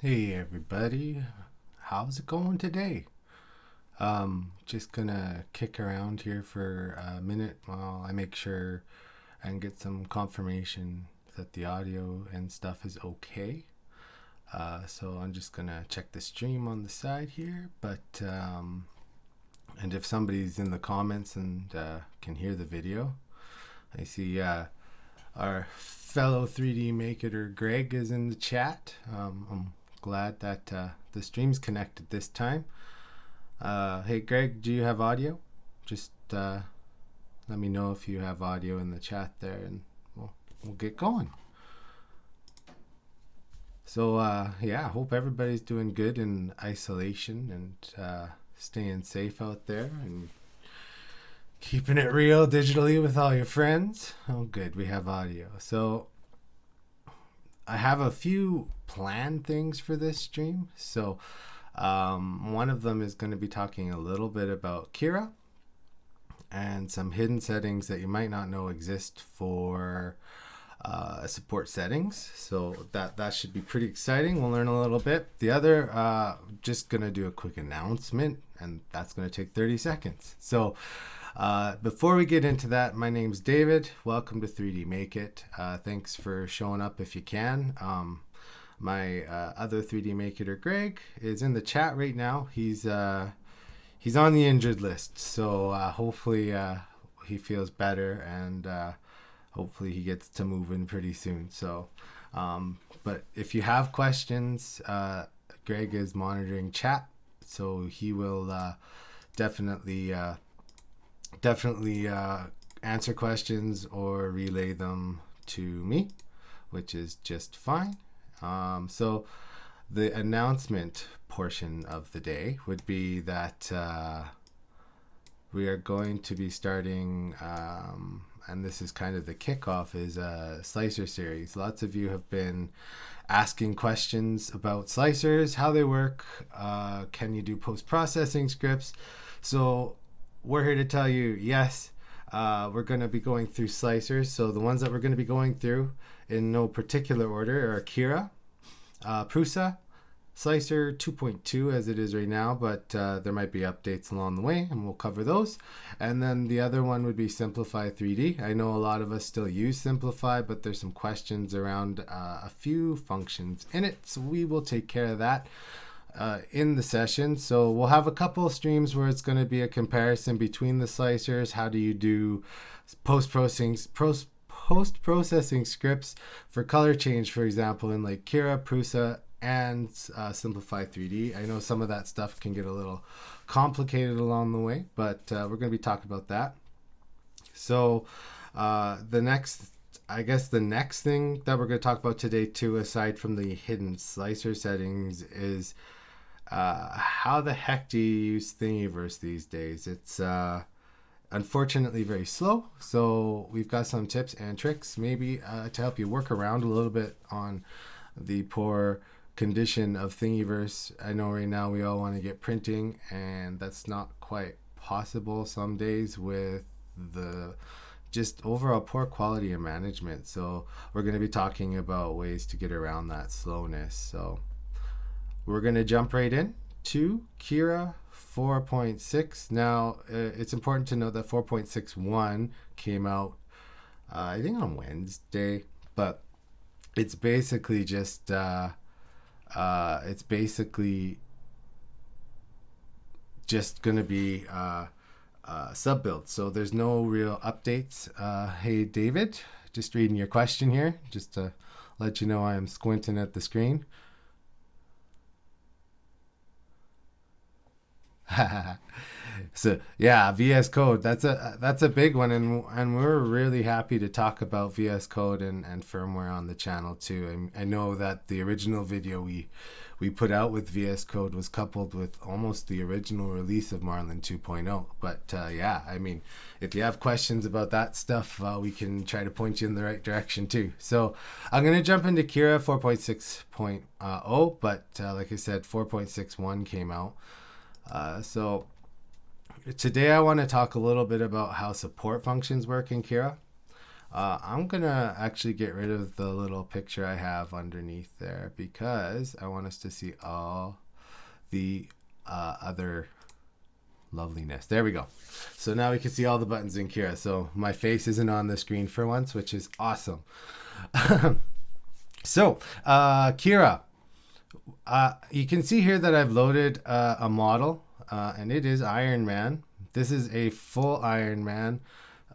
Hey everybody, how's it going today? Just gonna kick around here for a minute while I make sure and get some confirmation that the audio and stuff is okay. So I'm just gonna check the stream on the side here, and if somebody's in the comments and can hear the video, I see our fellow 3D Maker Greg is in the chat. I'm glad that the stream's connected this time. Hey Greg, do you have audio? Just let me know if you have audio in the chat there, and we'll get going. So yeah, hope everybody's doing good in isolation and staying safe out there and keeping it real digitally with all your friends. Oh, good, we have audio. So I have a few planned things for this stream. So one of them is going to be talking a little bit about Cura and some hidden settings that you might not know exist for support settings. So that should be pretty exciting. We'll learn a little bit. The other, just going to do a quick announcement, and that's going to take 30 seconds. So before we get into that, my name's David. Welcome to 3Dmakeit. Thanks for showing up if you can. My other 3Dmaker, Greg, is in the chat right now. He's on the injured list, so hopefully he feels better, and hopefully he gets to moving pretty soon. So, but if you have questions, Greg is monitoring chat, so he will definitely answer questions or relay them to me, which is just fine. So the announcement portion of the day would be that we are going to be starting, and this is kind of the kickoff, is a slicer series. Lots of you have been asking questions about slicers, how they work, can you do post-processing scripts? So we're here to tell you, yes, we're going to be going through slicers. So the ones that we're going to be going through in no particular order are Cura, Prusa, Slicer 2.2 as it is right now, but there might be updates along the way, and we'll cover those. And then the other one would be Simplify 3D. I know a lot of us still use Simplify, but there's some questions around a few functions in it, so we will take care of that in the session. So we'll have a couple of streams where it's going to be a comparison between the slicers. How do you do post-processing scripts for color change, for example, in like Cura, Prusa, and Simplify 3D. I know some of that stuff can get a little complicated along the way, but we're going to be talking about that. So the next thing that we're going to talk about today too, aside from the hidden slicer settings, is how the heck do you use Thingiverse these days? It's unfortunately very slow, so we've got some tips and tricks maybe to help you work around a little bit on the poor condition of Thingiverse. I know right now we all want to get printing, and that's not quite possible some days with the just overall poor quality of management. So we're going to be talking about ways to get around that slowness. So we're going to jump right in to Cura 4.6. Now, it's important to note that 4.61 came out, I think, on Wednesday, but it's basically just going to be sub build. So there's no real updates. Hey David, just reading your question here, just to let you know I am squinting at the screen. So yeah, VS Code, that's a big one, and we're really happy to talk about VS Code and firmware on the channel too. I know that the original video we put out with VS Code was coupled with almost the original release of Marlin 2.0. But yeah, I mean, if you have questions about that stuff, we can try to point you in the right direction too. So I'm going to jump into Cura 4.6.0, but like I said, 4.61 came out. So today I want to talk a little bit about how support functions work in Cura. I'm gonna actually get rid of the little picture I have underneath there because I want us to see all the other loveliness. There we go. So now we can see all the buttons in Cura. So my face isn't on the screen for once, which is awesome. So Cura, you can see here that I've loaded a model, and it is Iron Man. This is a full Iron Man.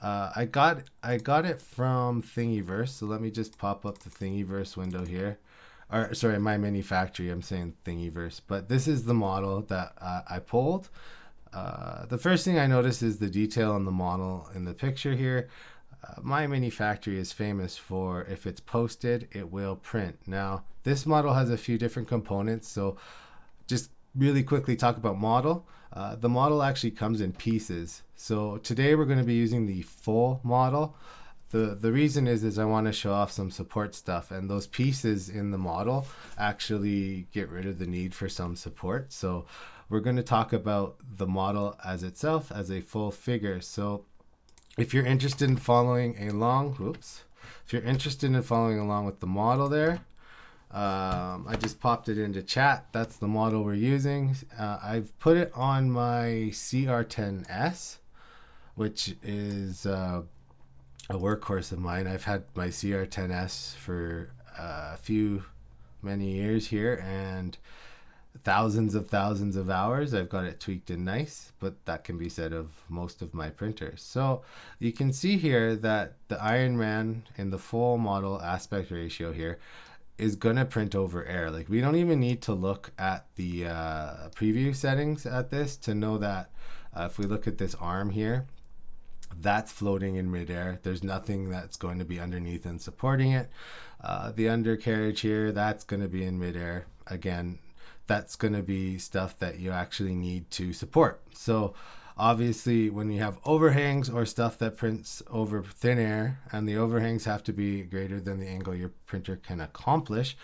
I got it from Thingiverse. So let me just pop up the Thingiverse window here. Or sorry, My Mini Factory. I'm saying Thingiverse, but this is the model that I pulled. The first thing I noticed is the detail on the model in the picture here. My Mini Factory is famous for, if it's posted, it will print. Now, this model has a few different components, so just really quickly talk about model. The model actually comes in pieces. So today we're going to be using the full model. The reason is I want to show off some support stuff, and those pieces in the model actually get rid of the need for some support. So we're going to talk about the model as itself as a full figure. So if you're interested in following along, if you're interested in following along with the model there, I just popped it into chat. That's the model we're using. I've put it on my CR10S, which is a workhorse of mine. I've had my CR10S for many years here, and thousands of hours. I've got it tweaked and nice, but that can be said of most of my printers. So you can see here that the Iron Man in the full model aspect ratio here is gonna print over air. Like, we don't even need to look at the preview settings at this to know that if we look at this arm here, that's floating in midair. There's nothing that's going to be underneath and supporting it. The undercarriage here, that's going to be in midair. Again, that's going to be stuff that you actually need to support. So obviously when you have overhangs or stuff that prints over thin air, and the overhangs have to be greater than the angle your printer can accomplish.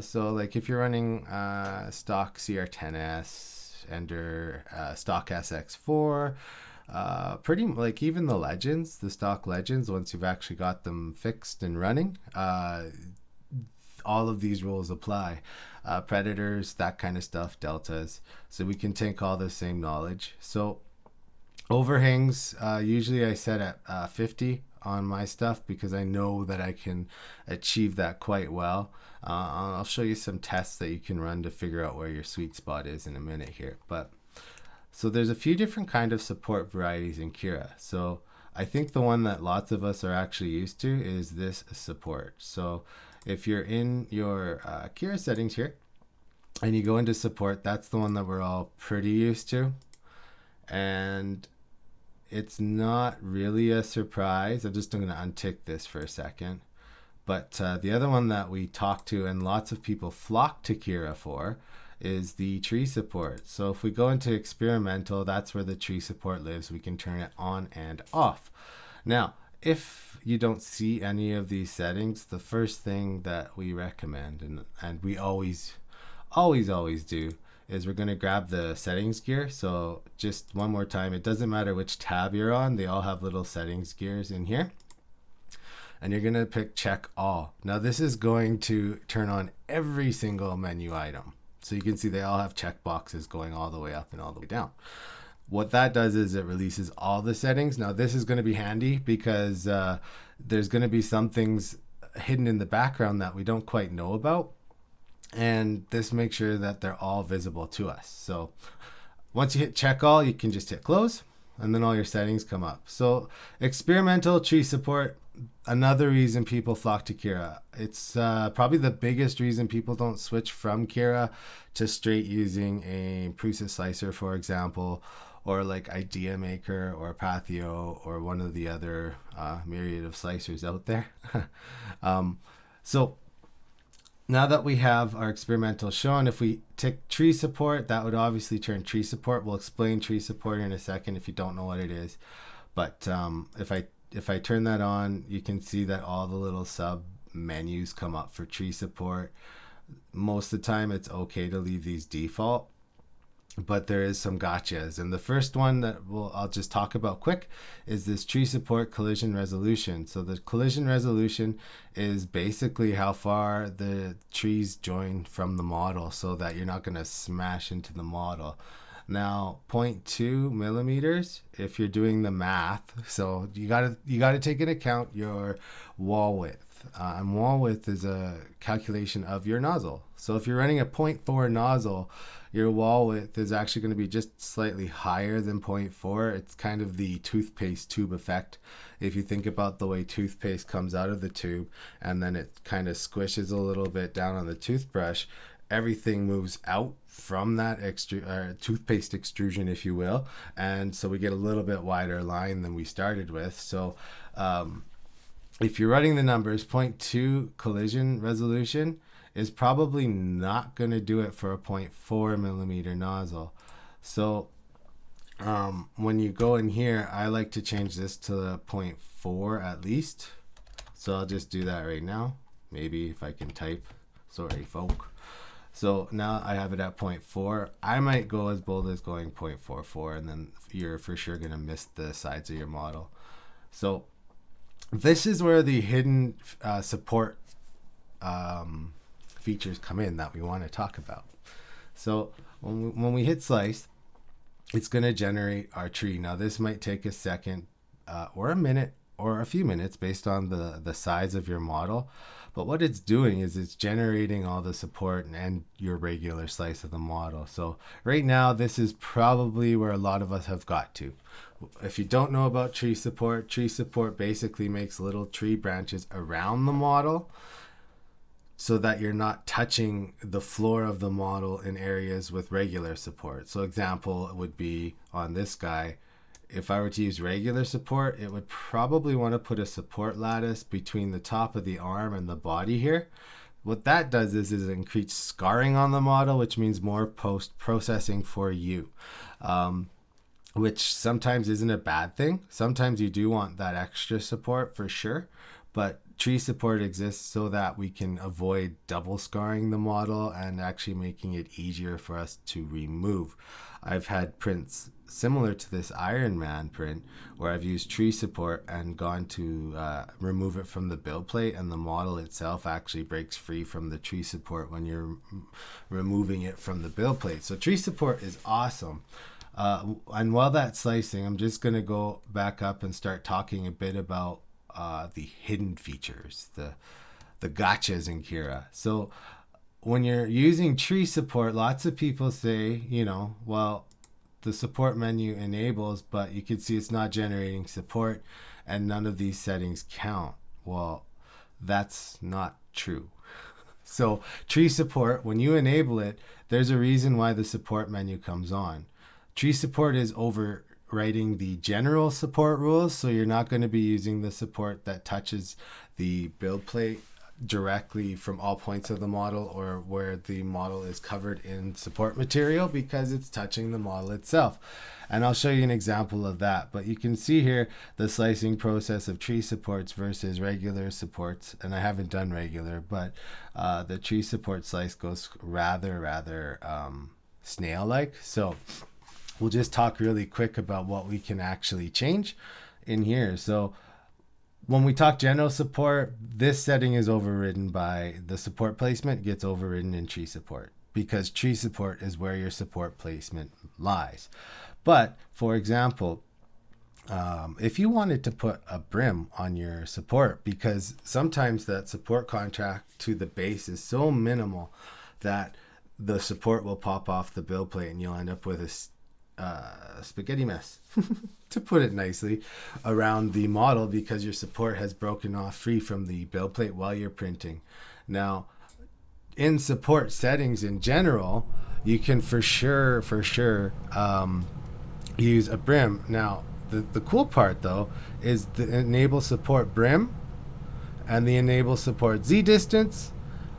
So like if you're running stock CR10S and stock SX4, pretty like even the legends, the stock legends, once you've actually got them fixed and running, all of these rules apply. Predators, that kind of stuff, deltas. So we can take all the same knowledge. So overhangs, usually I set at 50 on my stuff because I know that I can achieve that quite well. I'll show you some tests that you can run to figure out where your sweet spot is in a minute here. But so there's a few different kind of support varieties in Cura. So I think the one that lots of us are actually used to is this support. So if you're in your Cura settings here and you go into support, that's the one that we're all pretty used to. And it's not really a surprise. I'm just going to untick this for a second. But the other one that we talk to and lots of people flock to Cura for is the tree support. So if we go into experimental, that's where the tree support lives. We can turn it on and off. Now, if you don't see any of these settings, the first thing that we recommend, and we always do, is we're going to grab the settings gear. So just one more time, it doesn't matter which tab you're on, they all have little settings gears in here. And you're going to pick check all. Now this is going to turn on every single menu item. So you can see they all have check boxes going all the way up and all the way down. What that does is it releases all the settings. Now this is going to be handy because there's going to be some things hidden in the background that we don't quite know about. And this makes sure that they're all visible to us. So once you hit check all, you can just hit close and then all your settings come up. So experimental tree support, another reason people flock to Cura. It's probably the biggest reason people don't switch from Cura to straight using a Prusa slicer, for example, or like Idea-Maker or Pathio or one of the other myriad of slicers out there. So now that we have our experimental shown, if we tick tree support, that would obviously turn tree support. We'll explain tree support in a second if you don't know what it is. But if I turn that on, you can see that all the little sub menus come up for tree support. Most of the time it's okay to leave these default. but there is some gotchas. And the first one that I'll just talk about quick is this tree support collision resolution. So the collision resolution is basically how far the trees join from the model so that you're not going to smash into the model. Now, 0.2 millimeters, if you're doing the math, so you gotta take into account your wall width. And wall width is a calculation of your nozzle. So if you're running a 0.4 nozzle, your wall width is actually going to be just slightly higher than 0.4. It's kind of the toothpaste tube effect. If you think about the way toothpaste comes out of the tube and then it kind of squishes a little bit down on the toothbrush, everything moves out from that toothpaste extrusion, if you will, and so we get a little bit wider line than we started with. So if you're running the numbers, 0.2 collision resolution is probably not going to do it for a 0.4 millimeter nozzle. So when you go in here, I like to change this to the 0.4 at least. So I'll just do that right now. Maybe if I can type. Sorry, folk. So now I have it at 0.4. I might go as bold as going 0.44, and then you're for sure going to miss the sides of your model. So this is where the hidden support features come in that we want to talk about. So when we hit slice, it's going to generate our tree. Now this might take a second or a minute or a few minutes based on the size of your model. But what it's doing is it's generating all the support and your regular slice of the model. So right now, this is probably where a lot of us have got to. If you don't know about tree support basically makes little tree branches around the model so that you're not touching the floor of the model in areas with regular support. So example would be on this guy. If I were to use regular support, it would probably want to put a support lattice between the top of the arm and the body here. What that does is increase scarring on the model, which means more post-processing for you, which sometimes isn't a bad thing. Sometimes you do want that extra support for sure, but tree support exists so that we can avoid double scarring the model and actually making it easier for us to remove. I've had prints similar to this Iron Man print where I've used tree support and gone to remove it from the build plate, and the model itself actually breaks free from the tree support when you're removing it from the build plate. So tree support is awesome. And while that's slicing, I'm just going to go back up and start talking a bit about the hidden features, the gotchas in Cura. So when you're using tree support, lots of people say, well, the support menu enables, but you can see it's not generating support and none of these settings count. Well, that's not true. So tree support, when you enable it, there's a reason why the support menu comes on. Tree support is overwriting the general support rules, so you're not going to be using the support that touches the build plate directly from all points of the model or where the model is covered in support material, because it's touching the model itself. And I'll show you an example of that. But you can see here the slicing process of tree supports versus regular supports. And I haven't done regular, but the tree support slice goes rather snail-like. So we'll just talk really quick about what we can actually change in here. So when we talk general support, this setting is overridden by the support placement, gets overridden in tree support, because tree support is where your support placement lies. But for example, if you wanted to put a brim on your support, because sometimes that support contract to the base is so minimal that the support will pop off the build plate and you'll end up with a spaghetti mess, to put it nicely, around the model because your support has broken off free from the build plate while you're printing. Now, in support settings in general, you can for sure use a brim. Now, the cool part though is the enable support brim and the enable support Z distance.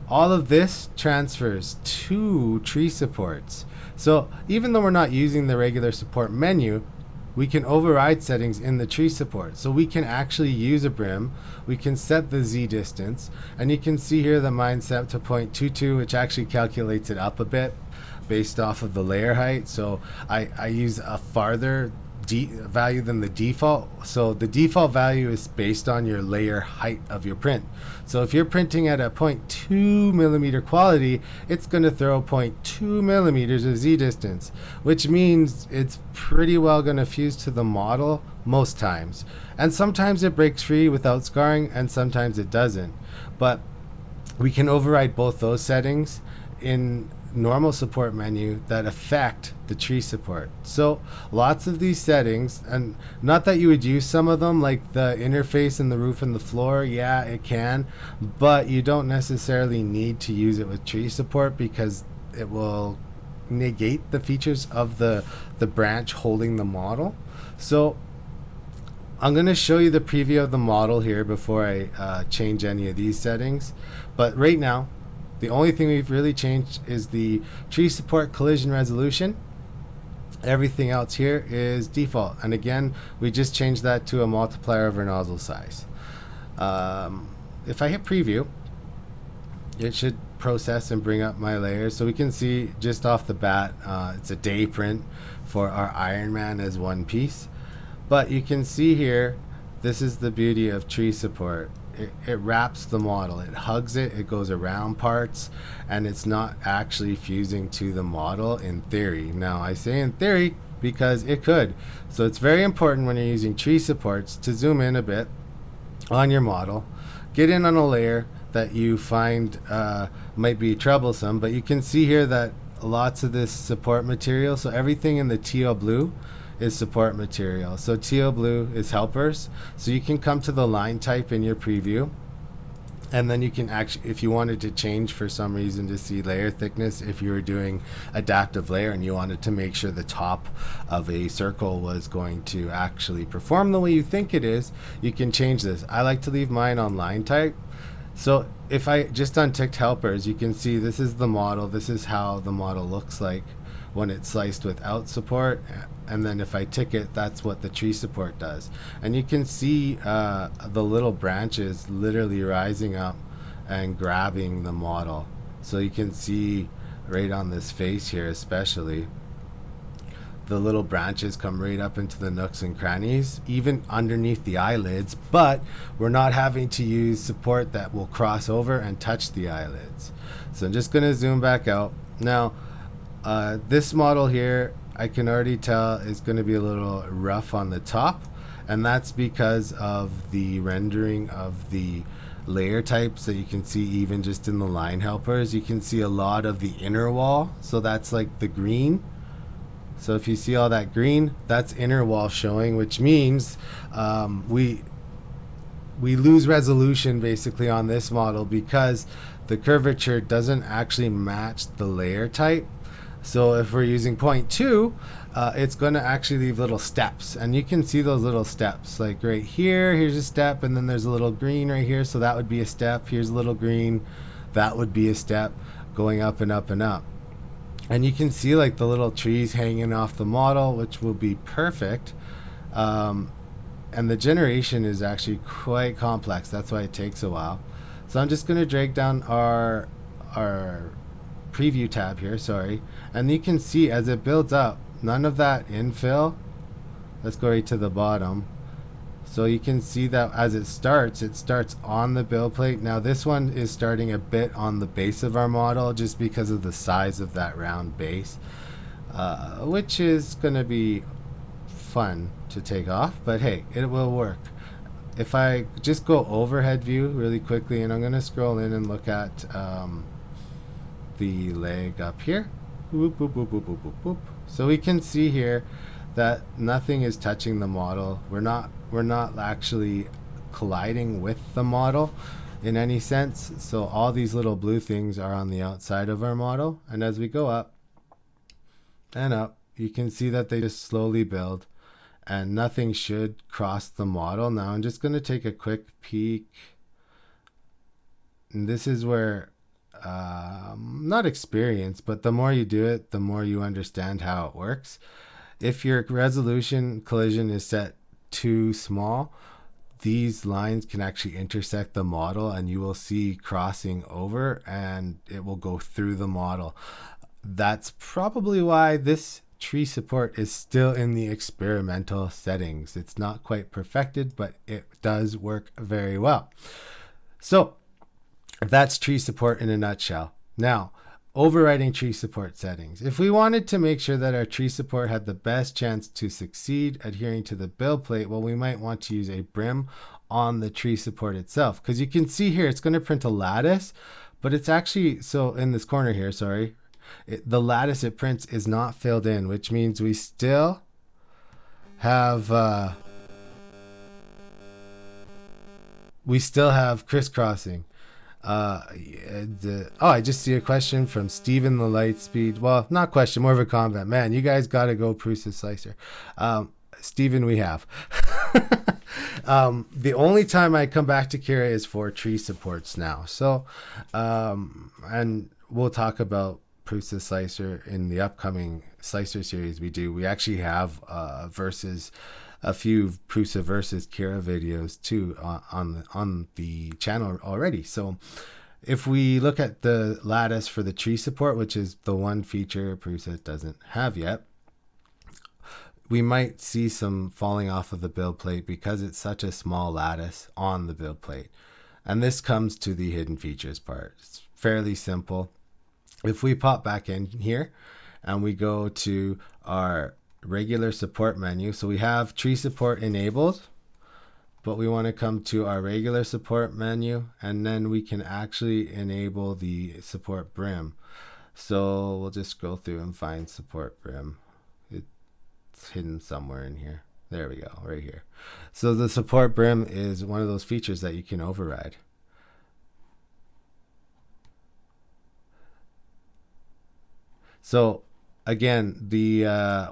All of this transfers to tree supports. So even though we're not using the regular support menu, we can override settings in the tree support. So we can actually use a brim, we can set the Z distance, and you can see here the mine set to 0.22, which actually calculates it up a bit. based off of the layer height. So I use a farther value than the default. So the default value is based on your layer height of your print. So if you're printing at a 0.2 millimeter quality, it's going to throw 0.2 millimeters of Z distance, which means it's pretty well going to fuse to the model most times. And sometimes it breaks free without scarring, and sometimes it doesn't. But we can override both those settings in normal support menu that affect the tree support. So lots of these settings, and not that you would use some of them, like the interface and the roof and the floor, yeah, it can, but you don't necessarily need to use it with tree support because it will negate the features of the branch holding the model. So I'm going to show you the preview of the model here before I change any of these settings. But right now, the only thing we've really changed is the tree support collision resolution. Everything else here is default. And again, we just changed that to a multiplier over nozzle size. If I hit preview, it should process and bring up my layers. So we can see just off the bat, it's a day print for our Iron Man as one piece. But you can see here, this is the beauty of tree support. It wraps the model, it hugs it, it goes around parts, and it's not actually fusing to the model in theory. Now I say in theory because it could. So it's very important when you're using tree supports to zoom in a bit on your model, get in on a layer that you find might be troublesome, but you can see here that lots of this support material, so everything in the teal blue is support material. So teal blue is helpers. So you can come to the line type in your preview, and then you can actually, if you wanted to change for some reason to see layer thickness, if you were doing adaptive layer and you wanted to make sure the top of a circle was going to actually perform the way you think it is, you can change this. I like to leave mine on line type. So if I just unticked helpers, you can see this is the model. This is how the model looks like when it's sliced without support, and then if I tick it, that's what the tree support does. And you can see the little branches literally rising up and grabbing the model. So you can see right on this face here especially, the little branches come right up into the nooks and crannies, even underneath the eyelids, but we're not having to use support that will cross over and touch the eyelids. So I'm just going to zoom back out. Now, this model here, I can already tell is going to be a little rough on the top, and that's because of the rendering of the layer types that you can see even just in the line helpers. You can see a lot of the inner wall, so that's like the green. So if you see all that green, that's inner wall showing, which means we lose resolution basically on this model because the curvature doesn't actually match the layer type. So if we're using 0.2, it's going to actually leave little steps, and you can see those little steps like right here. Here's a step, and then there's a little green right here, so that would be a step. Here's a little green, that would be a step, going up and up and up. And you can see like the little trees hanging off the model, which will be perfect. And the generation is actually quite complex. That's why it takes a while. So I'm just going to drag down our preview tab here, sorry. And you can see as it builds up, none of that infill. Let's go right to the bottom. So you can see that as it starts on the build plate. Now this one is starting a bit on the base of our model just because of the size of that round base, which is going to be fun to take off, but hey, it will work. If I just go overhead view really quickly, and I'm going to scroll in and look at the leg up here. Whoop, whoop, whoop, whoop, whoop, whoop, whoop. So we can see here that nothing is touching the model. We're not actually colliding with the model in any sense. So all these little blue things are on the outside of our model, and as we go up and up, you can see that they just slowly build, and nothing should cross the model. Now I'm just going to take a quick peek, and this is where not experience, but the more you do it, the more you understand how it works. If your resolution collision is set too small, these lines can actually intersect the model, and you will see crossing over, and it will go through the model. that's probably why this tree support is still in the experimental settings. It's not quite perfected, but it does work very well. So that's tree support in a nutshell. Now, overriding tree support settings. If we wanted to make sure that our tree support had the best chance to succeed adhering to the build plate, well, we might want to use a brim on the tree support itself. Because you can see here, it's going to print a lattice, but it's actually, so in this corner here, sorry, the lattice it prints is not filled in, which means we still have crisscrossing. I just see a question from Steven the Lightspeed. Well, not question, more of a comment. Man, you guys got to go Prusa Slicer. Steven, we have. The only time I come back to Cura is for tree supports now. So, and we'll talk about Prusa Slicer in the upcoming Slicer series we do. We actually have a few Prusa versus Cura videos too on the channel already. So if we look at the lattice for the tree support, which is the one feature Prusa doesn't have yet, we might see some falling off of the build plate because it's such a small lattice on the build plate. And this comes to the hidden features part. It's fairly simple. If we pop back in here and we go to our regular support menu, so we have tree support enabled, but we want to come to our regular support menu, and then we can actually enable the support brim. So we'll just go through and find support brim. It's hidden somewhere in here. There we go, right here. So the support brim is one of those features that you can override. So again, the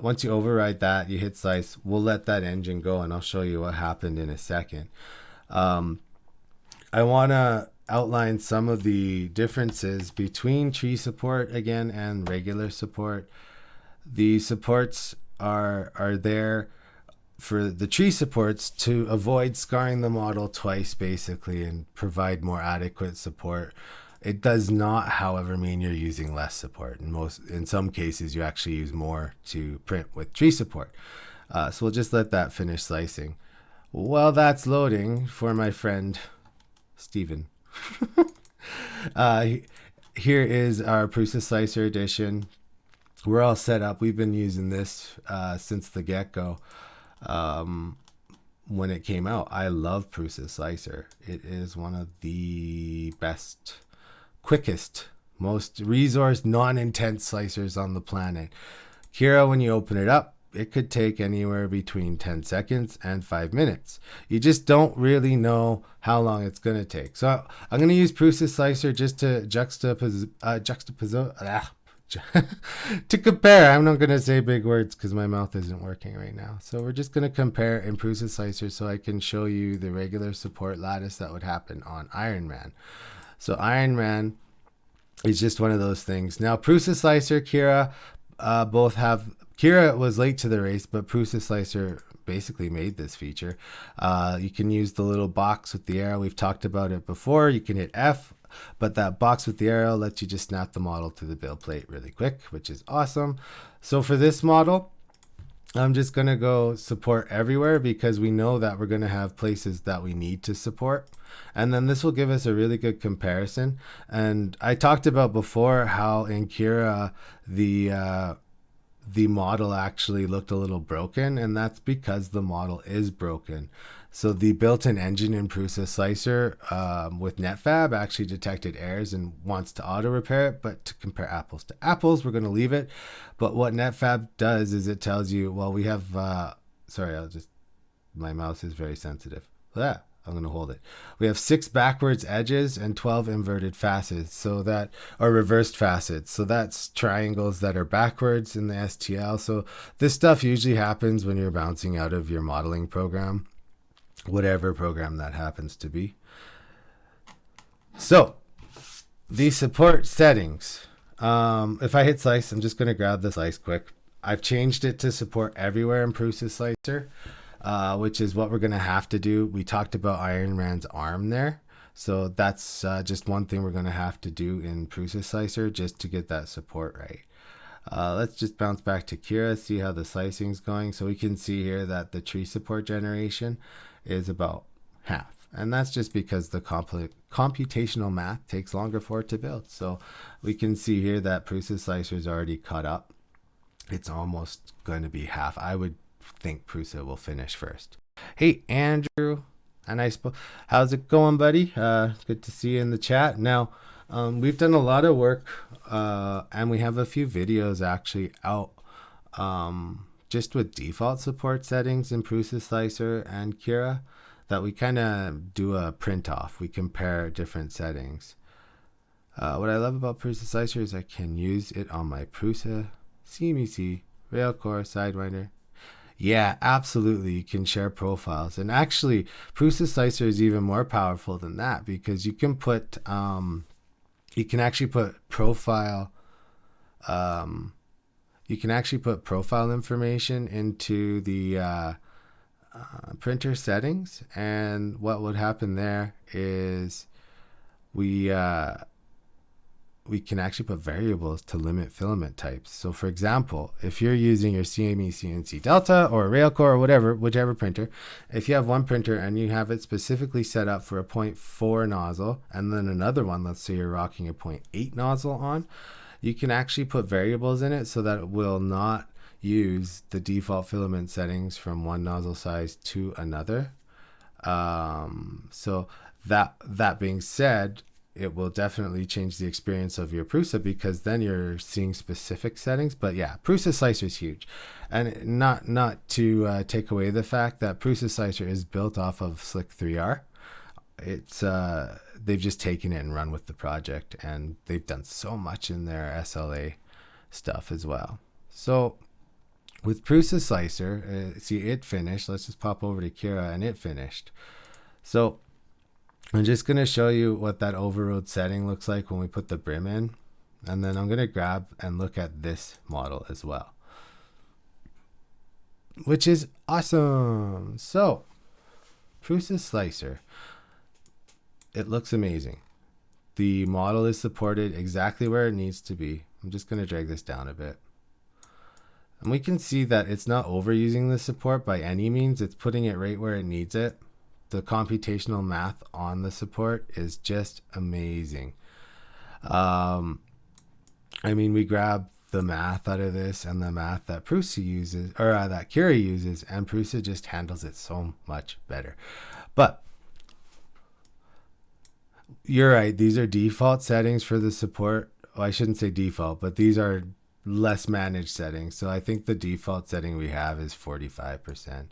once you override that, you hit slice, we'll let that engine go, and I'll show you what happened in a second. I want to outline some of the differences between tree support again and regular support. The supports are there for the tree supports to avoid scarring the model twice basically and provide more adequate support. It does not, however, mean you're using less support. In some cases, you actually use more to print with tree support. So we'll just let that finish slicing. While that's loading for my friend Steven. Here is our Prusa Slicer edition. We're all set up. We've been using this since the get-go. When it came out, I love Prusa Slicer. It is one of the best, quickest, most resource non-intense slicers on the planet. Cura, when you open it up, it could take anywhere between 10 seconds and 5 minutes. You just don't really know how long it's going to take. So I'm going to use Prusa Slicer just to to compare. I'm not going to say big words because my mouth isn't working right now. So we're just going to compare in Prusa Slicer so I can show you the regular support lattice that would happen on Iron Man. So Iron Man is just one of those things. Now Prusa Slicer, Cura, both have. Cura was late to the race, but Prusa Slicer basically made this feature. You can use the little box with the arrow. We've talked about it before. You can hit F, but that box with the arrow lets you just snap the model to the build plate really quick, which is awesome. So for this model, I'm just going to go support everywhere because we know that we're going to have places that we need to support. And then this will give us a really good comparison. And I talked about before how in Cura, the model actually looked a little broken, and that's because the model is broken. So the built-in engine in Prusa Slicer with NetFab actually detected errors and wants to auto repair it, but to compare apples to apples, we're going to leave it. But what NetFab does is it tells you, well, we have, my mouse is very sensitive. Yeah. I'm going to hold it. We have 6 backwards edges and 12 inverted facets, so that are reversed facets. So that's triangles that are backwards in the STL. So this stuff usually happens when you're bouncing out of your modeling program, whatever program that happens to be. So the support settings. If I hit slice, I'm just going to grab the slice quick. I've changed it to support everywhere in Prusa Slicer. Which is what we're going to have to do. We talked about Iron Man's arm there. So that's just one thing we're going to have to do in Prusa Slicer just to get that support right. Let's just bounce back to Cura, see how the slicing's going. So we can see here that the tree support generation is about half. And that's just because the computational math takes longer for it to build. So we can see here that Prusa Slicer is already caught up. It's almost going to be half. I would think Prusa will finish first. Hey, Andrew. And how's it going, buddy? Good to see you in the chat. Now, we've done a lot of work, and we have a few videos actually out just with default support settings in Prusa Slicer and Cura that we kind of do a print off. We compare different settings. What I love about Prusa Slicer is I can use it on my Prusa, CMC, Railcore, Sidewinder. Yeah, absolutely. You can share profiles. And actually, Prusa Slicer is even more powerful than that because you can put, you can actually put profile, information into the printer settings. And what would happen there is we can actually put variables to limit filament types. So for example, if you're using your CME CNC Delta or Railcore or whatever, whichever printer, if you have one printer and you have it specifically set up for a 0.4 nozzle and then another one, let's say you're rocking a 0.8 nozzle on, you can actually put variables in it so that it will not use the default filament settings from one nozzle size to another. So that being said, it will definitely change the experience of your Prusa because then you're seeing specific settings. But yeah, Prusa Slicer is huge. And not to take away the fact that Prusa Slicer is built off of Slick 3R. It's they've just taken it and run with the project, and they've done so much in their SLA stuff as well. So with Prusa Slicer, see it finished. Let's just pop over to Cura, and it finished. So I'm just going to show you what that overrode setting looks like when we put the brim in. And then I'm going to grab and look at this model as well, which is awesome. So Prusa Slicer, it looks amazing. The model is supported exactly where it needs to be. I'm just going to drag this down a bit. And we can see that it's not overusing the support by any means. It's putting it right where it needs it. The computational math on the support is just amazing. I mean, we grab the math out of this and the math that Prusa uses, or that Cura uses, and Prusa just handles it so much better. But you're right, these are default settings for the support. Well, I shouldn't say default, but these are less managed settings. So I think the default setting we have is 45%.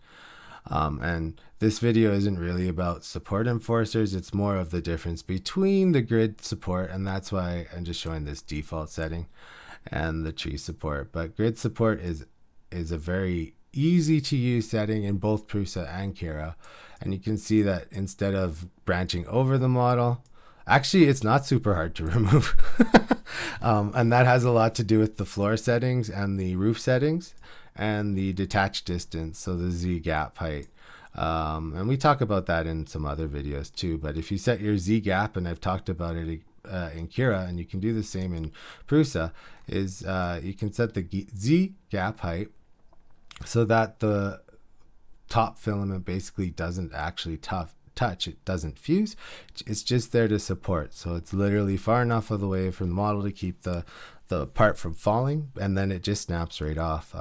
And this video isn't really about support enforcers. It's more of the difference between the grid support, and that's why I'm just showing this default setting, and the tree support. But grid support is a very easy to use setting in both Prusa and Cura. And you can see that instead of branching over the model, actually it's not super hard to remove. And that has a lot to do with the floor settings and the roof settings and the detached distance, so the Z gap height. And we talk about that in some other videos too, but if you set your Z gap, and I've talked about it in Cura, and you can do the same in Prusa, is you can set the Z gap height so that the top filament basically doesn't actually touch, it doesn't fuse, it's just there to support. So it's literally far enough of the way from the model to keep the part from falling, and then it just snaps right off.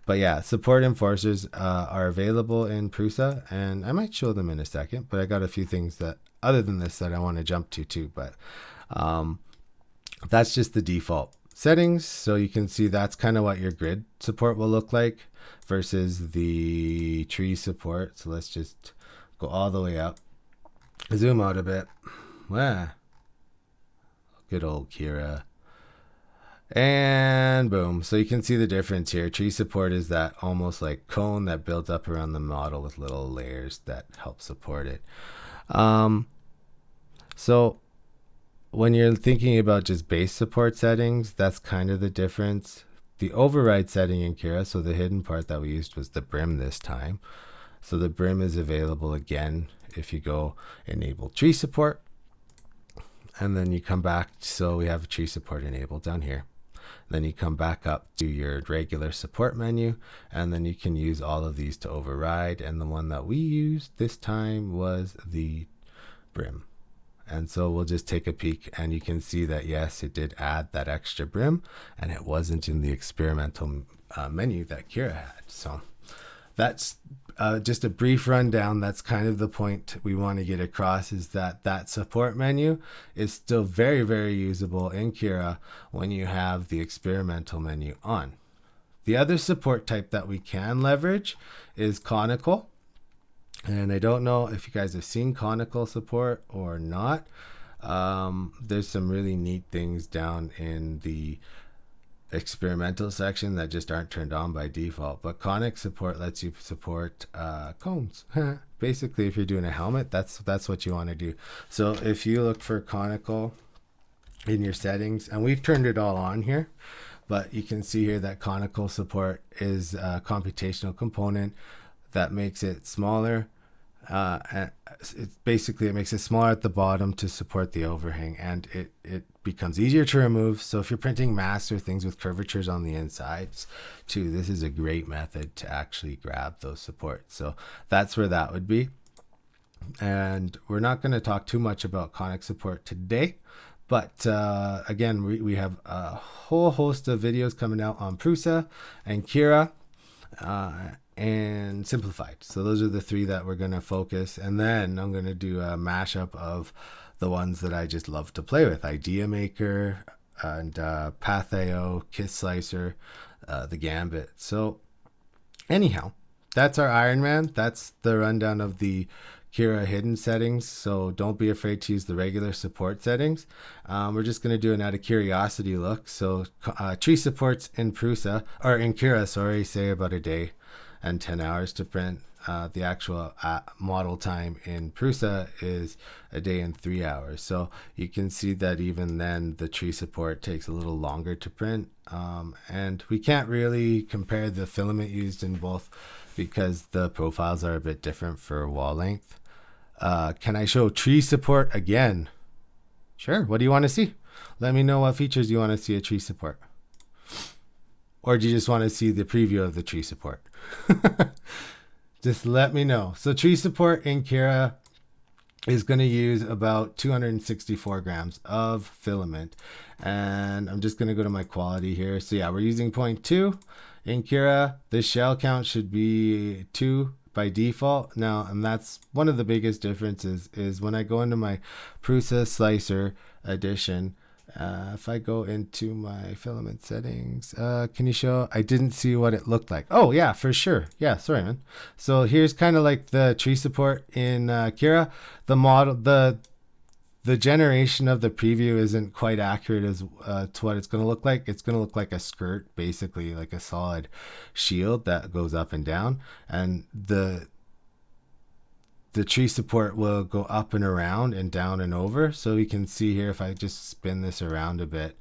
But yeah, support enforcers are available in Prusa, and I might show them in a second, but I got a few things that other than this that I want to jump to too. But that's just the default settings, so you can see that's kind of what your grid support will look like versus the tree support. So let's just go all the way up, zoom out a bit. Wow, good old Cura. And boom. So you can see the difference here. Tree support is that almost like cone that builds up around the model with little layers that help support it. So when you're thinking about just base support settings, that's kind of the difference. The override setting in Cura, so the hidden part that we used was the brim this time. So the brim is available again if you go enable tree support, and then you come back. So we have tree support enabled down here. Then you come back up to your regular support menu, and then you can use all of these to override. And the one that we used this time was the brim. And so we'll just take a peek, and you can see that yes, it did add that extra brim, and it wasn't in the experimental menu that Cura had. So that's just a brief rundown. That's kind of the point we want to get across, is that that support menu is still very, very usable in Cura when you have the experimental menu on. The other support type that we can leverage is conical. And I don't know if you guys have seen conical support or not. There's some really neat things down in the experimental section that just aren't turned on by default. But conic support lets you support cones. Basically, if you're doing a helmet, that's what you want to do. So if you look for conical in your settings, and we've turned it all on here, but you can see here that conical support is a computational component that makes it smaller. And it makes it smaller at the bottom to support the overhang, and it becomes easier to remove. So if you're printing masks or things with curvatures on the insides too, this is a great method to actually grab those supports. So that's where that would be. And we're not going to talk too much about conic support today, but again, we have a whole host of videos coming out on Prusa and Cura and Simplified. So those are the three that we're going to focus. And then I'm going to do a mashup of the ones that I just love to play with: 3Dmaker and Path.io, Kiss Slicer, the Gambit. So anyhow, that's our Iron Man. That's the rundown of the Cura hidden settings. So don't be afraid to use the regular support settings. We're just going to do an out of curiosity look. So tree supports in Prusa, or in Cura, say about a day and 10 hours to print. The actual model time in Prusa is a day and 3 hours. So you can see that even then the tree support takes a little longer to print. And we can't really compare the filament used in both because the profiles are a bit different for wall length. Can I show tree support again? Sure. What do you want to see? Let me know what features you want to see a tree support. Or do you just want to see the preview of the tree support? Just let me know. So tree support in Cura is going to use about 264 grams of filament. And I'm just going to go to my quality here. So yeah, we're using 0.2 in Cura. The shell count should be 2 by default. Now, and that's one of the biggest differences is when I go into my Prusa Slicer edition, if I go into my filament settings, can you show? I didn't see what it looked like. Oh yeah, for sure. Yeah, sorry man. So here's kind of like the tree support in Cura. The model, the generation of the preview isn't quite accurate as to what it's going to look like. It's going to look like a skirt, basically like a solid shield that goes up and down, and the tree support will go up and around and down and over. So we can see here, if I just spin this around a bit,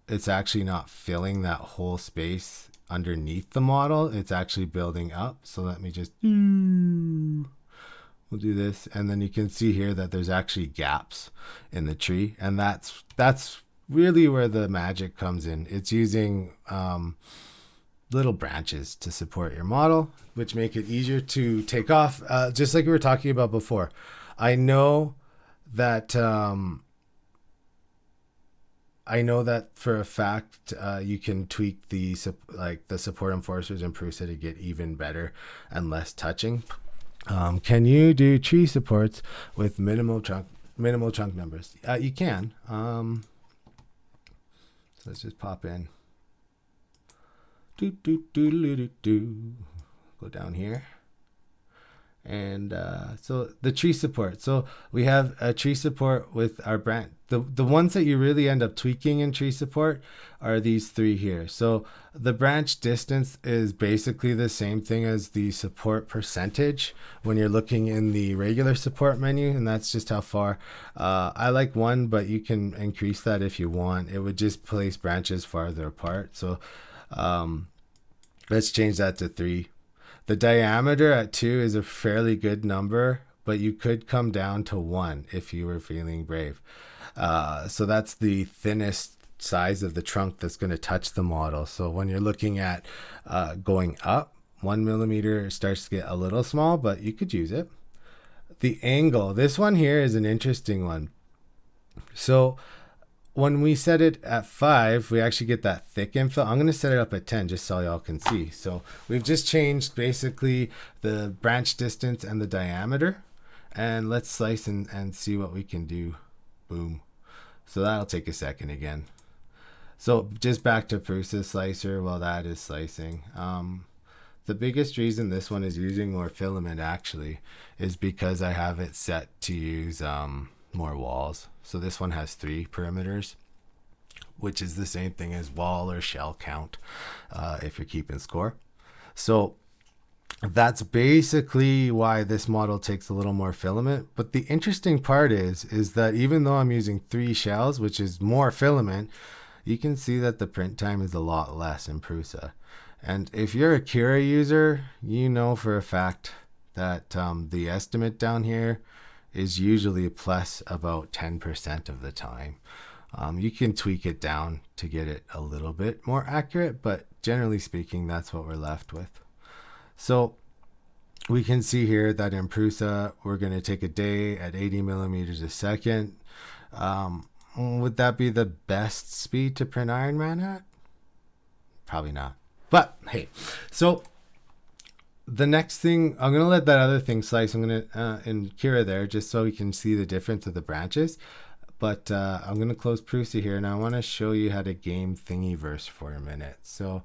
it's actually not filling that whole space underneath the model. It's actually building up. So let me just, we'll do this. And then you can see here that there's actually gaps in the tree. And that's really where the magic comes in. It's using little branches to support your model, which make it easier to take off. Just like we were talking about before, I know that for a fact you can tweak the support enforcers in Prusa to get even better and less touching. Can you do tree supports with minimal chunk numbers? You can. So let's just pop in. Go down here. And so the tree support. So we have a tree support with our branch. The ones that you really end up tweaking in tree support are these three here. So the branch distance is basically the same thing as the support percentage when you're looking in the regular support menu, and that's just how far. I like 1, but you can increase that if you want. It would just place branches farther apart. So let's change that to 3. The diameter at 2 is a fairly good number, but you could come down to 1 if you were feeling brave. So that's the thinnest size of the trunk that's going to touch the model. So when you're looking at going up, 1 millimeter starts to get a little small, but you could use it. The angle, this one here is an interesting one. So when we set it at 5, we actually get that thick infill. I'm going to set it up at 10 just so y'all can see. So we've just changed basically the branch distance and the diameter. And let's slice and see what we can do. Boom. So that'll take a second again. So just back to Prusa slicer while that is slicing. The biggest reason this one is using more filament actually is because I have it set to use more walls. So this one has 3 perimeters, which is the same thing as wall or shell count if you're keeping score. So that's basically why this model takes a little more filament. But the interesting part is that even though I'm using 3 shells, which is more filament, you can see that the print time is a lot less in Prusa. And if you're a Cura user, you know for a fact that the estimate down here is usually plus about 10% of the time. You can tweak it down to get it a little bit more accurate, but generally speaking, that's what we're left with. So we can see here that in Prusa, we're going to take a day at 80 millimeters a second. Would that be the best speed to print Iron Man at? Probably not. But hey, so the next thing, I'm going to let that other thing slice. I'm going to, in Cura there, just so we can see the difference of the branches. But I'm going to close Prusa here, and I want to show you how to game Thingiverse for a minute. So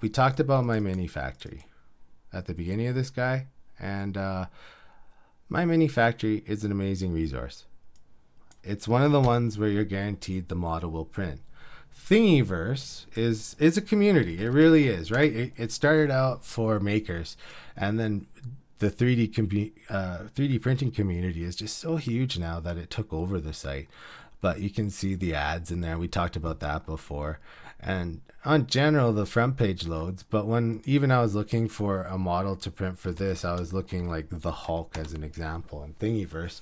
we talked about my mini factory at the beginning of this guy, and my mini factory is an amazing resource. It's one of the ones where you're guaranteed the model will print. Thingiverse is a community. It really is, right? It started out for makers, and then the 3D printing community is just so huge now that it took over the site. But you can see the ads in there. We talked about that before. And on general, the front page loads. But when even I was looking for a model to print for this, I was looking like the Hulk as an example in Thingiverse.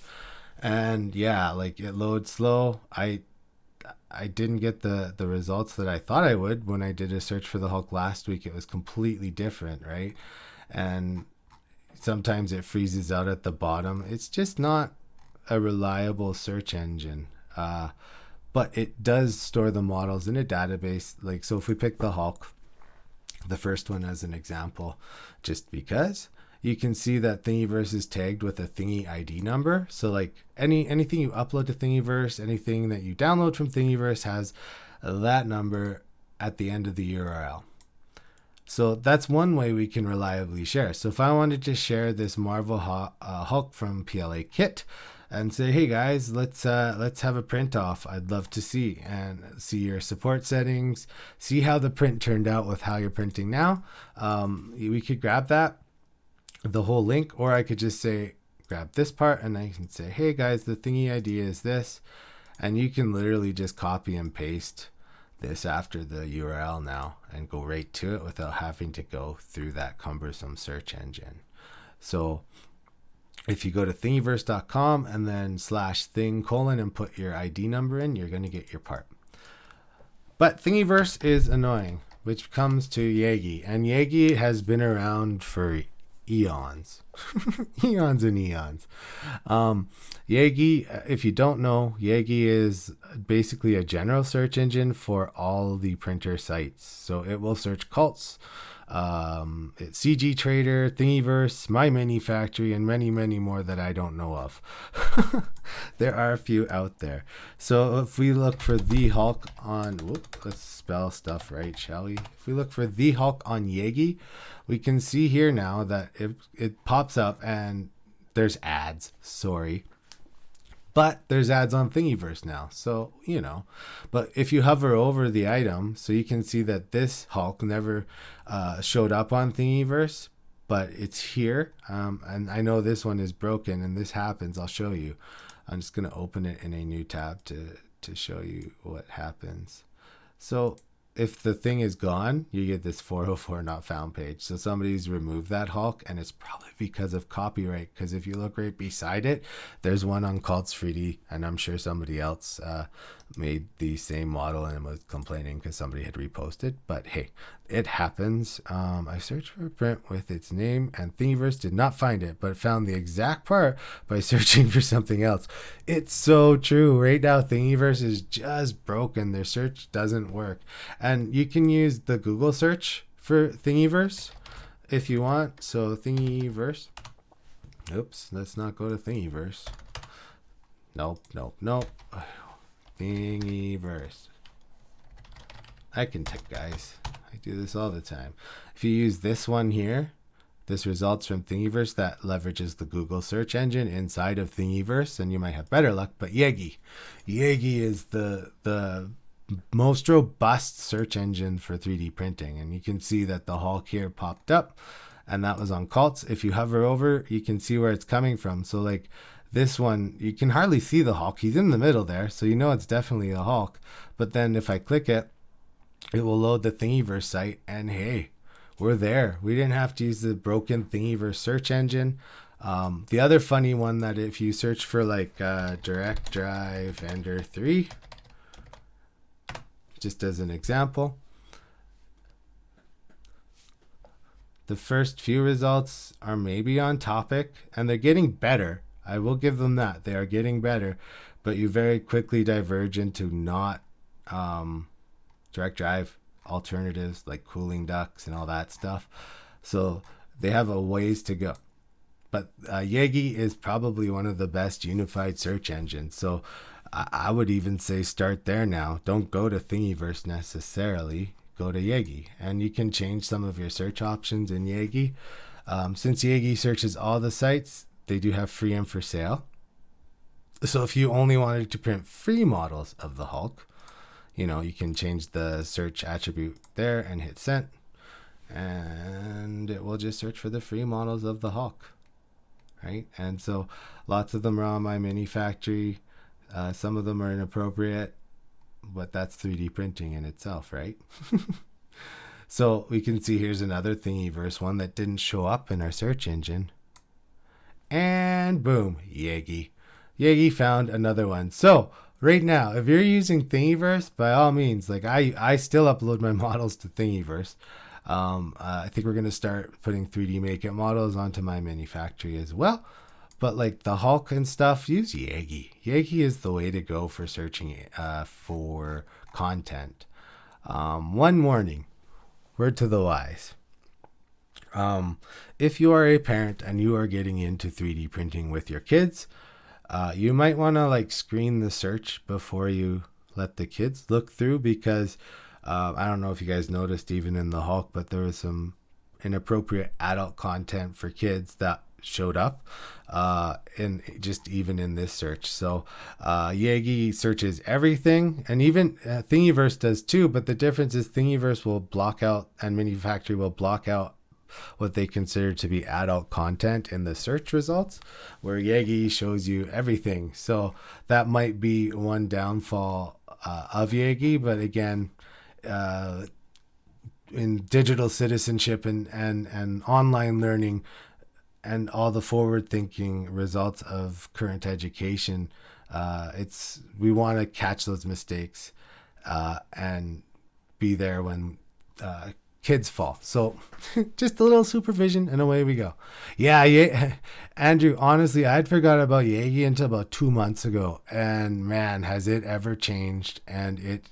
And yeah, like it loads slow. I didn't get the results that I thought I would. When I did a search for the Hulk last week, it was completely different, right? And sometimes it freezes out at the bottom. It's just not a reliable search engine. But it does store the models in a database. Like, so if we pick the Hulk, the first one as an example, just because, you can see that Thingiverse is tagged with a Thingy ID number. So like anything you upload to Thingiverse, anything that you download from Thingiverse has that number at the end of the URL. So that's one way we can reliably share. So if I wanted to share this Marvel Hulk from PLA Kit and say, hey guys, let's have a print off. I'd love to see your support settings, see how the print turned out with how you're printing now. We could grab that, the whole link, or I could just say, grab this part and I can say, hey guys, the Thingy ID is this. And you can literally just copy and paste this after the URL now and go right to it without having to go through that cumbersome search engine. So if you go to thingiverse.com and then /thing : and put your ID number in, you're going to get your part. But Thingiverse is annoying, which comes to Yagi. And Yagi has been around for eons. Eons and eons. Yagi, if you don't know, Yagi is basically a general search engine for all the printer sites. So it will search cults, it's CG Trader, Thingiverse, My Mini Factory, and many, many more that I don't know of. There are a few out there. So if we look for the Hulk on, let's spell stuff right, shall we? If we look for the Hulk on Yagi, we can see here now that it pops up and there's ads. Sorry. But there's ads on Thingiverse now. So, you know. But if you hover over the item, so you can see that this Hulk never showed up on Thingiverse, but it's here. And I know this one is broken and this happens. I'll show you. I'm just going to open it in a new tab to show you what happens. So if the thing is gone, you get this 404 not found page. So somebody's removed that Hulk, and it's probably because of copyright. Because if you look right beside it, there's one on Cults 3D, and I'm sure somebody else made the same model and was complaining because somebody had reposted. But hey, it happens. I searched for a print with its name, and Thingiverse did not find it, but found the exact part by searching for something else. It's so true. Right now, Thingiverse is just broken. Their search doesn't work. And you can use the Google search for Thingiverse if you want. So Thingiverse. Oops, let's not go to Thingiverse. Nope. Thingiverse. I can tech, guys. I do this all the time. If you use this one here, this results from Thingiverse that leverages the Google search engine inside of Thingiverse, and you might have better luck. But Yegi is the most robust search engine for 3D printing, and you can see that the Hulk here popped up, and that was on Cults. If you hover over, you can see where it's coming from. So like this one, you can hardly see the Hulk. He's in the middle there, so you know it's definitely a Hulk. But then if I click it, it will load the Thingiverse site, and hey, we're there. We didn't have to use the broken Thingiverse search engine. The other funny one, that if you search for like Direct Drive Ender 3, just as an example, the first few results are maybe on topic, and they're getting better. I will give them that. They are getting better, but you very quickly diverge into not direct drive alternatives like cooling ducts and all that stuff. So they have a ways to go. But Yegi is probably one of the best unified search engines. So I would even say start there now. Don't go to Thingiverse necessarily. Go to Yegi, and you can change some of your search options in Yegi. Since Yegi searches all the sites, they do have free and for sale. So if you only wanted to print free models of the Hulk, you can change the search attribute there and hit send, and it will just search for the free models of the Hulk, right? And so lots of them are on my mini factory. Some of them are inappropriate, but that's 3D printing in itself, right? So we can see here's another Thingiverse one that didn't show up in our search engine. And boom, Yegi. Yegi found another one. So right now, if you're using Thingiverse, by all means, like I still upload my models to Thingiverse. I think we're going to start putting 3Dmakeit models onto my mini factory as well. But like the Hulk and stuff, use Yegi. Yegi is the way to go for searching for content. One warning, word to the wise. If you are a parent and you are getting into 3D printing with your kids, you might want to like screen the search before you let the kids look through, because I don't know if you guys noticed even in the Hulk, but there was some inappropriate adult content for kids that showed up even in this search. So Yegi searches everything, and even Thingiverse does too, but the difference is Thingiverse will block out and Mini Factory will block out what they consider to be adult content in the search results, where Yegi shows you everything. So that might be one downfall of Yegi, but again, in digital citizenship and online learning and all the forward-thinking results of current education, we want to catch those mistakes and be there when kids fall. So just a little supervision and away we go. Yeah, Andrew, honestly, I'd forgot about Yegi until about 2 months ago, and man, has it ever changed. And it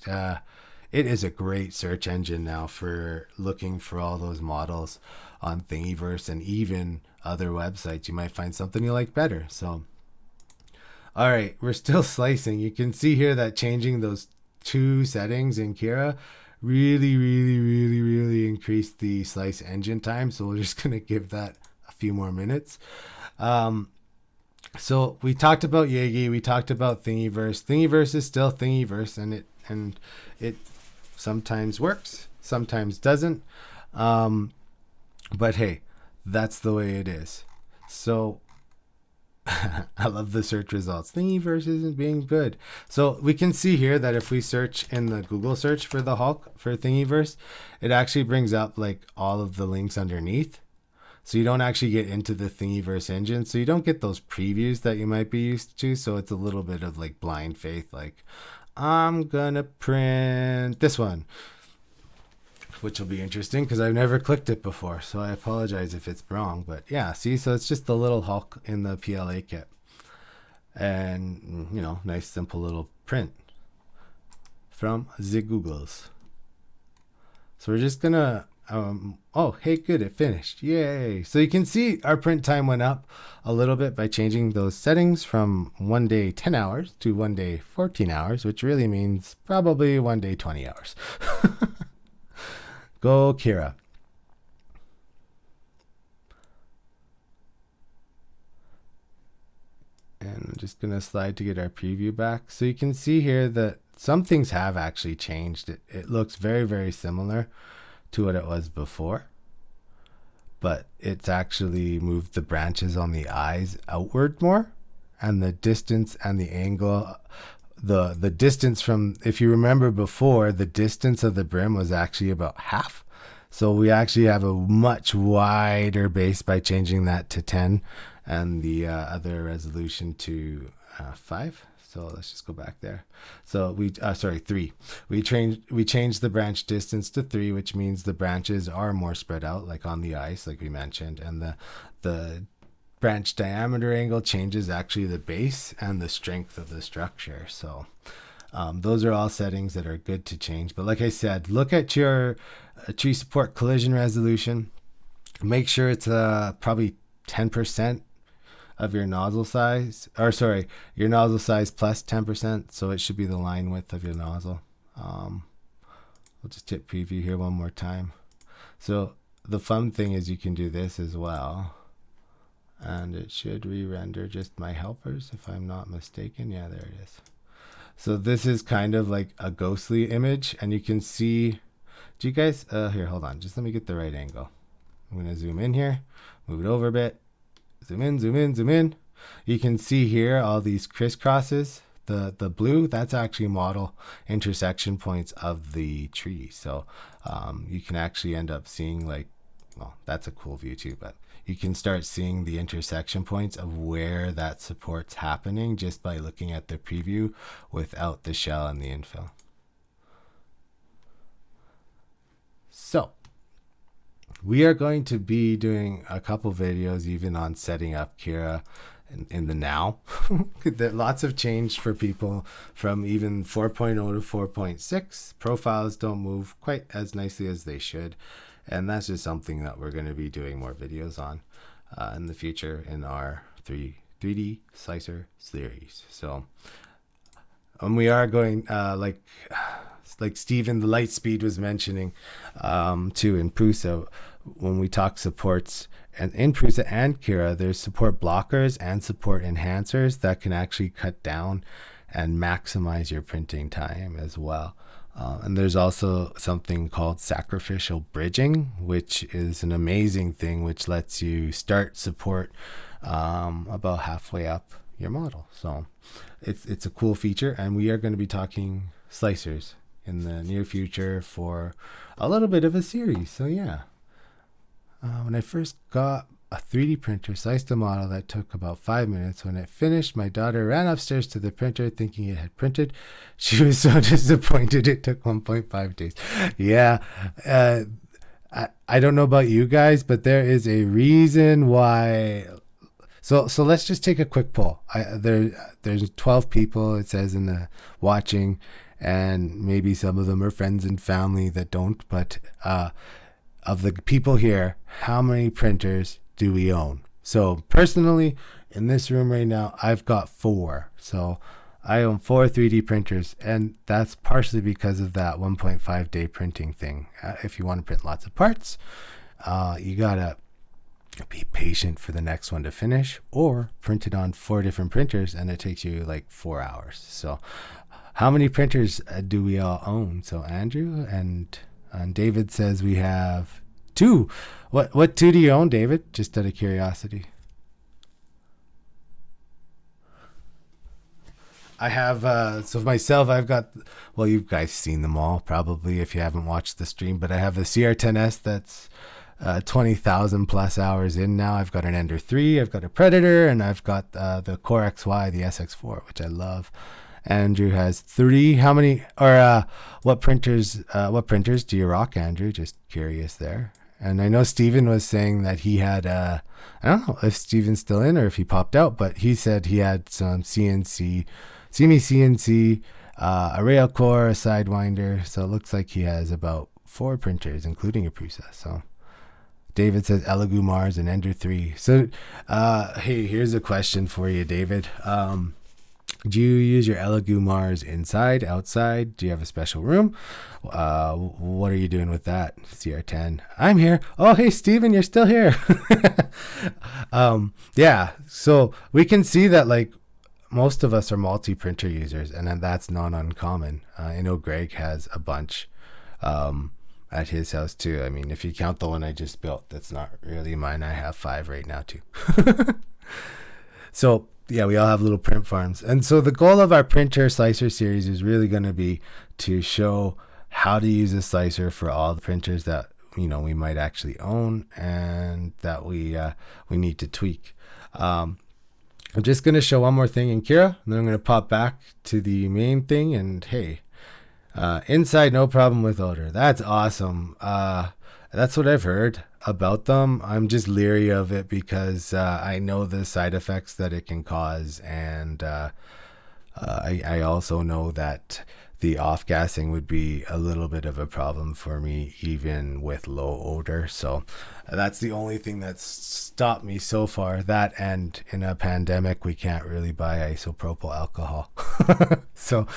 is a great search engine now for looking for all those models on Thingiverse and even other websites. You might find something you like better. So all right, we're still slicing. You can see here that changing those two settings in Cura really increased the slice engine time. So we're just going to give that a few more minutes. So we talked about Yegi, we talked about Thingiverse. Thingiverse is still Thingiverse, and it sometimes works, sometimes doesn't. But hey, that's the way it is. So I love the search results. Thingiverse isn't being good. So we can see here that if we search in the Google search for the Hulk for Thingiverse, it actually brings up like all of the links underneath. So you don't actually get into the Thingiverse engine. So you don't get those previews that you might be used to. So it's a little bit of like blind faith. Like, I'm gonna print this one, which will be interesting because I've never clicked it before. So I apologize if it's wrong. But yeah, see, so it's just the little Hulk in the PLA kit. And, you know, nice simple little print from the Googles. So we're just gonna oh, hey, good, it finished. Yay. So you can see our print time went up a little bit by changing those settings from 1 day 10 hours to 1 day 14 hours, which really means probably 1 day 20 hours. Go Cura. And I'm just gonna slide to get our preview back. So you can see here that some things have actually changed. It looks very, very similar to what it was before, but it's actually moved the branches on the eyes outward more, and the distance and the angle, the distance from, if you remember before, the distance of the brim was actually about half. So we actually have a much wider base by changing that to 10 and the other resolution to 5. So let's just go back there. So we, 3. We changed the branch distance to 3, which means the branches are more spread out, like on the ice, like we mentioned, and the branch diameter angle changes actually the base and the strength of the structure. So those are all settings that are good to change. But like I said, look at your tree support collision resolution. Make sure it's probably 10% of your nozzle size, or sorry, your nozzle size plus 10%. So it should be the line width of your nozzle. We'll just hit preview here one more time. So the fun thing is you can do this as well. And it should re-render just my helpers if I'm not mistaken. Yeah, there it is. So this is kind of like a ghostly image, and you can see, do you guys, here, hold on, just let me get the right angle. I'm gonna zoom in here, move it over a bit, zoom in, zoom in, zoom in. You can see here all these crisscrosses. The blue, that's actually model intersection points of the tree. So you can actually end up seeing like, well, that's a cool view too, but you can start seeing the intersection points of where that support's happening just by looking at the preview without the shell and the infill. So we are going to be doing a couple videos even on setting up Cura in the now. Lots have changed for people from even 4.0 to 4.6. Profiles don't move quite as nicely as they should. And that's just something that we're going to be doing more videos on in the future in our 3D slicer series. So we are going like Steven, the Lightspeed was mentioning too in Prusa, when we talk supports, and in Prusa and Cura, there's support blockers and support enhancers that can actually cut down and maximize your printing time as well. And there's also something called sacrificial bridging, which is an amazing thing, which lets you start support about halfway up your model. So it's a cool feature, and we are going to be talking slicers in the near future for a little bit of a series. So yeah, when I first got a 3D printer, sliced a model that took about 5 minutes. When it finished, my daughter ran upstairs to the printer thinking it had printed. She was so disappointed it took 1.5 days. Yeah, I don't know about you guys, but there is a reason why. So let's just take a quick poll. There's 12 people, it says, in the watching, and maybe some of them are friends and family that don't, but of the people here, how many printers do we own? So personally, in this room right now, I've got 4. So I own 4 3D printers, and that's partially because of that 1.5 day printing thing. If you want to print lots of parts, you gotta be patient for the next one to finish, or print it on 4 different printers and it takes you like 4 hours. So how many printers do we all own? So Andrew and David says we have 2. What 2 do you own, David? Just out of curiosity. I have, so myself, I've got, well, you guys seen them all probably if you haven't watched the stream, but I have the CR10S that's 20,000 plus hours in now. I've got an Ender 3, I've got a Predator, and I've got the Core XY, the SX4, which I love. Andrew has 3. How many, or what printers do you rock, Andrew? Just curious there. And I know Steven was saying that he had, I don't know if Steven's still in or if he popped out, but he said he had some CNC, CNC, a rail core, a Sidewinder. So it looks like he has about 4 printers, including a Prusa. So David says Elegoo Mars and Ender 3. So, hey, here's a question for you, David. Do you use your Elegoo Mars inside, outside? Do you have a special room? What are you doing with that? CR10. I'm here. Oh, hey, Steven, you're still here. Yeah, so we can see that like most of us are multi-printer users, and then that's not uncommon. I know Greg has a bunch at his house too. I mean, if you count the one I just built, that's not really mine. I have 5 right now too. So yeah, we all have little print farms. And so the goal of our printer slicer series is really going to be to show how to use a slicer for all the printers that, you know, we might actually own and that we need to tweak. I'm just going to show one more thing in Cura, and then I'm going to pop back to the main thing. And hey, inside, no problem with odor. That's awesome. That's what I've heard about them. I'm just leery of it because I know the side effects that it can cause, and I also know that the off-gassing would be a little bit of a problem for me even with low odor. So that's the only thing that's stopped me so far. That, and in a pandemic we can't really buy isopropyl alcohol. So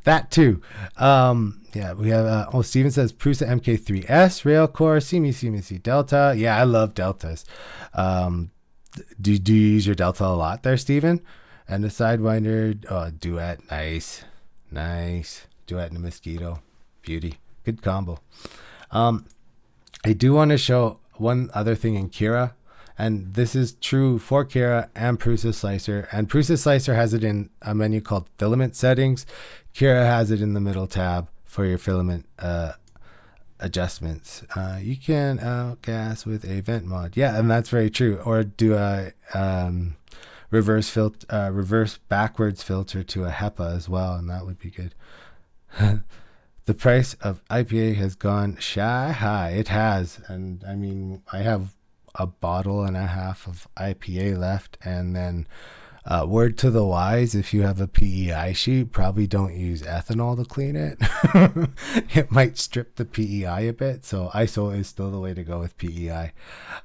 that too. Yeah, we have Steven says Prusa MK3S Railcore, CMC Delta. Yeah, I love Deltas. Do you use your Delta a lot there, Steven? And the Sidewinder, Duet, nice. Duet and a Mosquito, beauty, good combo. I do want to show one other thing in Cura, and this is true for Cura and Prusa Slicer. And Prusa Slicer has it in a menu called Filament Settings. Cura has it in the middle tab for your filament adjustments. You can outgas with a vent mod. Yeah, and that's very true. Or do a reverse backwards filter to a HEPA as well, and that would be good. The price of IPA has gone shy high. It has, and I mean, I have a bottle and a half of IPA left, and then word to the wise, if you have a PEI sheet, probably don't use ethanol to clean it. It might strip the PEI a bit, so ISO is still the way to go with PEI.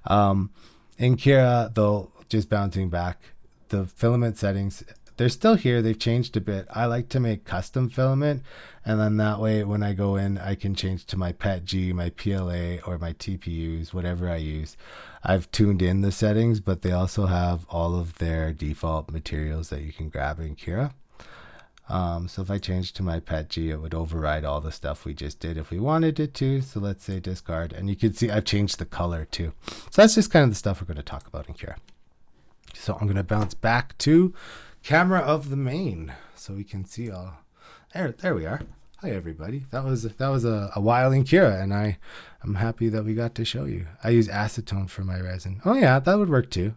In Cura, though, just bouncing back, the filament settings, they're still here. They've changed a bit. I like to make custom filament, and then that way when I go in, I can change to my PETG, my PLA, or my TPUs, whatever I use. I've tuned in the settings, but they also have all of their default materials that you can grab in Cura. So if I change to my PETG, it would override all the stuff we just did if we wanted it to. So let's say discard, and you can see I've changed the color too. So that's just kind of the stuff we're going to talk about in Cura. So I'm going to bounce back to camera of the main so we can see all. There we are. Hi everybody. That was a while in Cura, and I'm happy that we got to show you. I use acetone for my resin. Oh yeah, that would work too.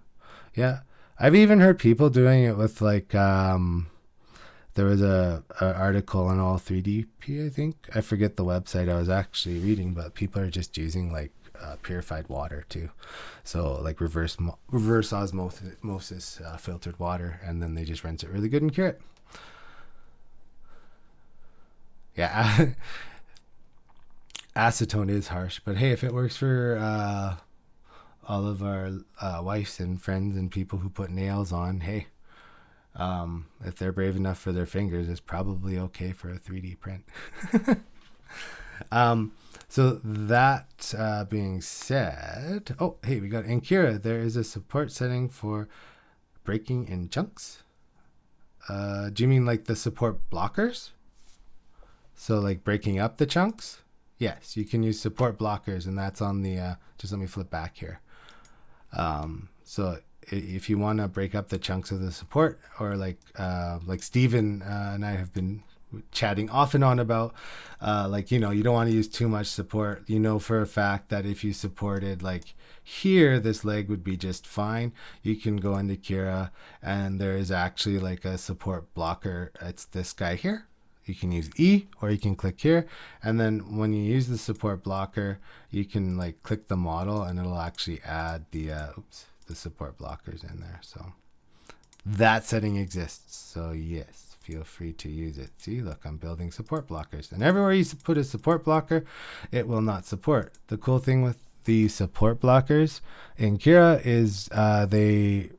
Yeah, I've even heard people doing it with like there was a article on all 3DP, I think. I forget the website I was actually reading, but people are just using like purified water too, so like reverse osmosis filtered water, and then they just rinse it really good and cure it. Yeah. Acetone is harsh, but hey, if it works for all of our wives and friends and people who put nails on, hey, if they're brave enough for their fingers, it's probably okay for a 3D print. So that being said, oh, hey, we got in Cura, there is a support setting for breaking in chunks. Do you mean like the support blockers? So like breaking up the chunks? Yes, you can use support blockers, and that's on the, just let me flip back here. So if you want to break up the chunks of the support, or like Steven and I have been chatting off and on about, like, you know, you don't want to use too much support. You know for a fact that if you supported like here, this leg would be just fine. You can go into Cura, and there is actually like a support blocker. It's this guy here. You can use E, or you can click here, and then when you use the support blocker, you can like click the model, and it'll actually add the support blockers in there. So that setting exists. So yes, feel free to use it. See, look, I'm building support blockers, and everywhere you put a support blocker, it will not support. The cool thing with the support blockers in Cura is they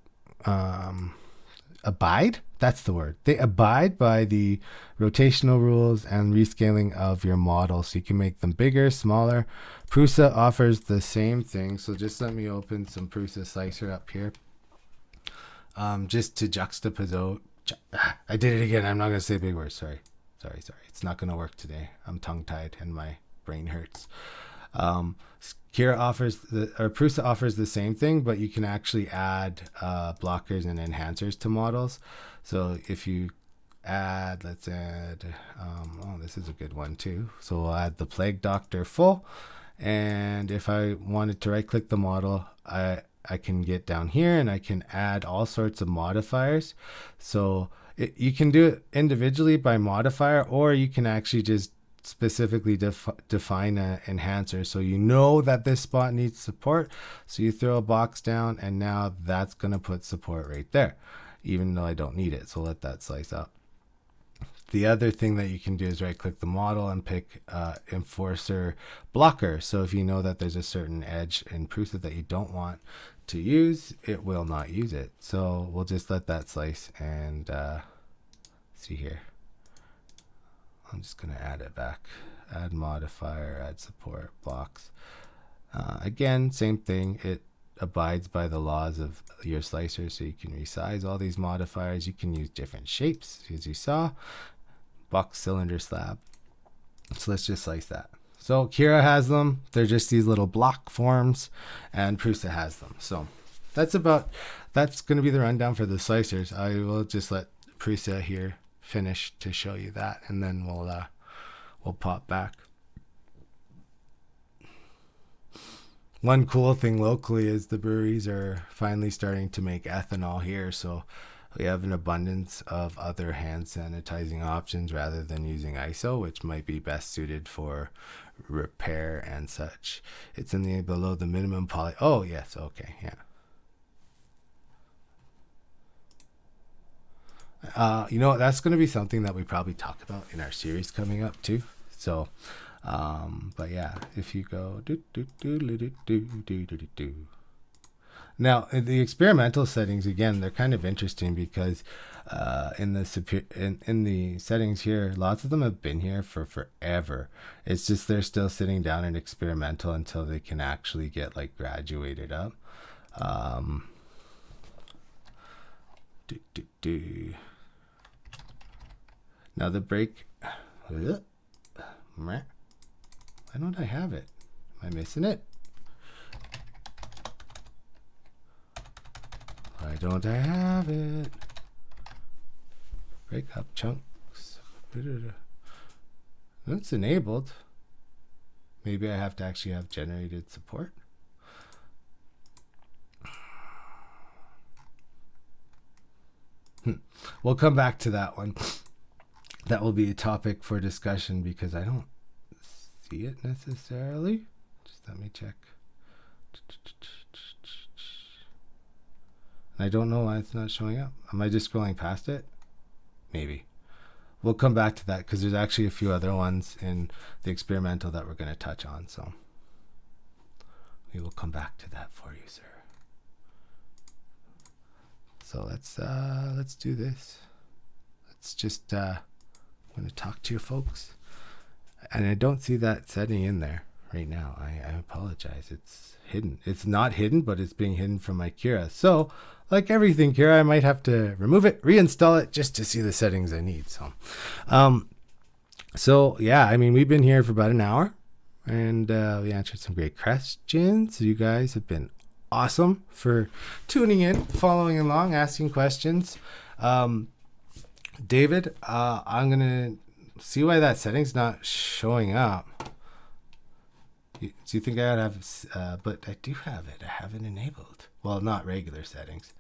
abide. That's the word. They abide by the rotational rules and rescaling of your model. So you can make them bigger, smaller. Prusa offers the same thing. So just let me open some Prusa Slicer up here. Just to juxtapose. I did it again. I'm not going to say big words. Sorry. It's not going to work today. I'm tongue-tied and my brain hurts. Cura offers Prusa offers the same thing, but you can actually add blockers and enhancers to models. So if you add, let's add, this is a good one too. So we'll add the Plague Doctor full, and if I wanted to right click the model, I can get down here and I can add all sorts of modifiers. So you can do it individually by modifier, or you can actually just specifically define an enhancer, so you know that this spot needs support, so you throw a box down, and now that's going to put support right there, even though I don't need it. So let that slice up. The other thing that you can do is right click the model and pick enforcer blocker. So if you know that there's a certain edge in Prusa that you don't want to use, it will not use it. So we'll just let that slice, and see here. I'm just going to add it back. Add modifier, add support, blocks. Again, same thing. It abides by the laws of your slicer, so you can resize all these modifiers. You can use different shapes, as you saw. Box, cylinder, slab. So let's just slice that. So Cura has them. They're just these little block forms, and Prusa has them. So that's going to be the rundown for the slicers. I will just let Prusa here finish to show you that, and then we'll pop back. One cool thing locally is the breweries are finally starting to make ethanol here, so we have an abundance of other hand sanitizing options rather than using ISO, which might be best suited for repair and such. It's in the below the minimum poly. Oh yes, okay, yeah. You know, that's going to be something that we probably talk about in our series coming up too. So, but yeah, if you go now the experimental settings, again, they're kind of interesting because in the settings here, lots of them have been here for forever. It's just they're still sitting down in experimental until they can actually get like graduated up. Now the break, why don't I have it? Am I missing it? Why don't I have it? Break up chunks. That's enabled. Maybe I have to actually have generated support. We'll come back to that one. That will be a topic for discussion because I don't see it necessarily. Just let me check. I don't know why it's not showing up. Am I just scrolling past it? Maybe. We'll come back to that because there's actually a few other ones in the experimental that we're going to touch on. So we will come back to that for you, sir. So let's do this. Let's just I'm going to talk to you folks, and I don't see that setting in there right now. I apologize. It's hidden. It's not hidden, but it's being hidden from my Cura. So like everything Cura, I might have to remove it, reinstall it just to see the settings I need. So yeah, I mean, we've been here for about an hour, and we answered some great questions. You guys have been awesome for tuning in, following along, asking questions. David, I'm going to see why that setting's not showing up. Do you think I gotta have, but I do have it. I have it enabled. Well, not regular settings.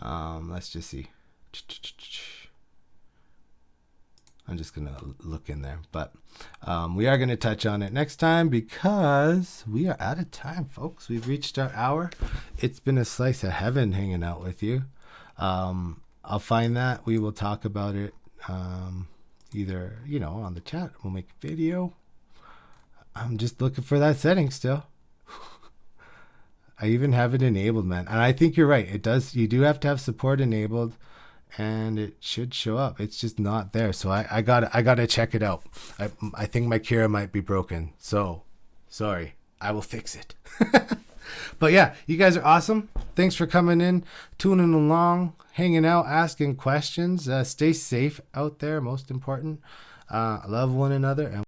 Let's just see. I'm just going to look in there. But we are going to touch on it next time because we are out of time, folks. We've reached our hour. It's been a slice of heaven hanging out with you. I'll find that. We will talk about it either, on the chat. We'll make a video. I'm just looking for that setting still. I even have it enabled, man. And I think you're right. It does. You do have to have support enabled. And it should show up. It's just not there. So I gotta check it out. I think my Cura might be broken. So sorry. I will fix it. But yeah, you guys are awesome. Thanks for coming in, tuning along, hanging out, asking questions. Stay safe out there. Most important. Love one another. And